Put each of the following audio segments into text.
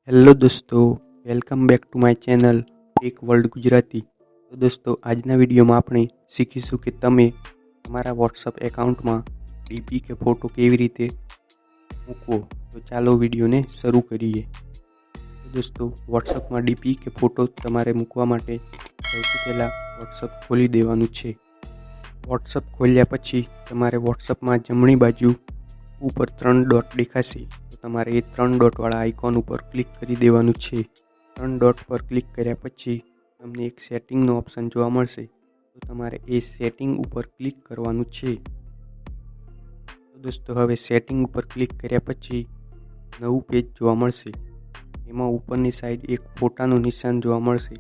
Hello દોસ્તો, welcome back to my channel Tech World Gujarati. તો દોસ્તો, આજના વિડીયોમાં આપણે શીખીશું કે તમે તમારા વોટ્સઅપ એકાઉન્ટમાં ડીપી કે ફોટો કેવી રીતે મૂકવો। તો ચાલો વિડીયોને શરૂ કરીએ। તો દોસ્તો, વોટ્સઅપમાં ડીપી કે ફોટો તમારે મૂકવા માટે સૌથી પહેલાં વોટ્સઅપ ખોલી દેવાનું છે। વોટ્સઅપ ખોલ્યા પછી તમારે વોટ્સઅપમાં જમણી બાજુ ઉપર 3 ડોટ દેખાશે, તો તમારે એ 3 ડોટવાળા આઇકોન ઉપર ક્લિક કરી દેવાનું છે। 3 ડોટ પર ક્લિક કર્યા પછી તમને એક સેટિંગનો ઓપ્શન જોવા મળશે, તો તમારે એ સેટિંગ ઉપર ક્લિક કરવાનું છે। તો દોસ્તો, હવે સેટિંગ ઉપર ક્લિક કર્યા પછી નવું પેજ જોવા મળશે। એમાં ઉપરની સાઈડ એક ફોટાનું નિશાન જોવા મળશે,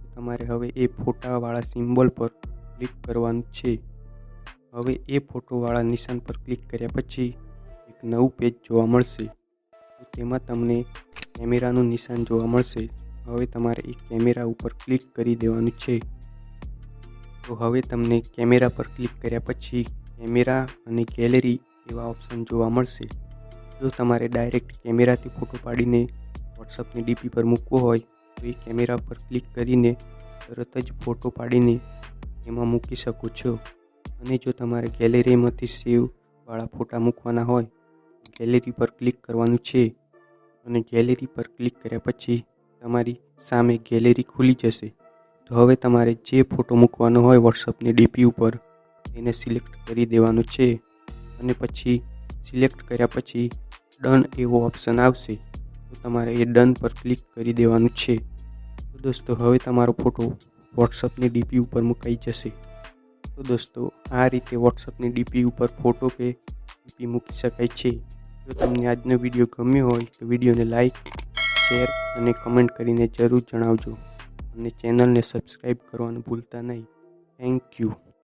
તો તમારે હવે એ ફોટાવાળા સિમ્બોલ પર ક્લિક કરવાનું છે। હવે એ ફોટોવાળા નિશાન પર ક્લિક કર્યા પછી એક નવું પેજ જોવા મળશે, તો તેમાં તમને કેમેરાનું નિશાન જોવા મળશે। હવે તમારે એ કેમેરા ઉપર ક્લિક કરી દેવાનું છે। તો હવે તમને કેમેરા પર ક્લિક કર્યા પછી કેમેરા અને ગેલેરી એવા ઓપ્શન જોવા મળશે। જો તમારે ડાયરેક્ટ કેમેરાથી ફોટો પાડીને વોટ્સઅપની ડીપી પર મૂકવો હોય તો એ કેમેરા પર ક્લિક કરીને તરત જ ફોટો પાડીને એમાં મૂકી શકો છો। અને જો તમારે ગેલેરીમાંથી સેવવાળા ફોટા મૂકવાના હોય તો ગેલેરી પર ક્લિક કરવાનું છે, અને ગેલેરી પર ક્લિક કર્યા પછી તમારી સામે ગેલેરી ખુલી જશે। તો હવે તમારે જે ફોટો મૂકવાનો હોય વોટ્સઅપની ડીપી ઉપર એને સિલેક્ટ કરી દેવાનું છે, અને પછી સિલેક્ટ કર્યા પછી ડન એવો ઓપ્શન આવશે, તો તમારે એ ડન પર ક્લિક કરી દેવાનું છે। તો દોસ્તો, હવે તમારો ફોટો વોટ્સઅપની ડીપી ઉપર મુકાઈ જશે। તો દોસ્તો, આ રીતે વોટ્સઅપની ડીપી ઉપર ફોટો કે ડીપી મૂકી શકાય છે। જો તમને આજનો વિડીયો ગમ્યો હોય તો વિડીયોને લાઇક, શેર અને કમેન્ટ કરીને જરૂર જણાવજો, અને ચેનલને સબસ્ક્રાઈબ કરવાનું ભૂલતા નહીં। Thank you.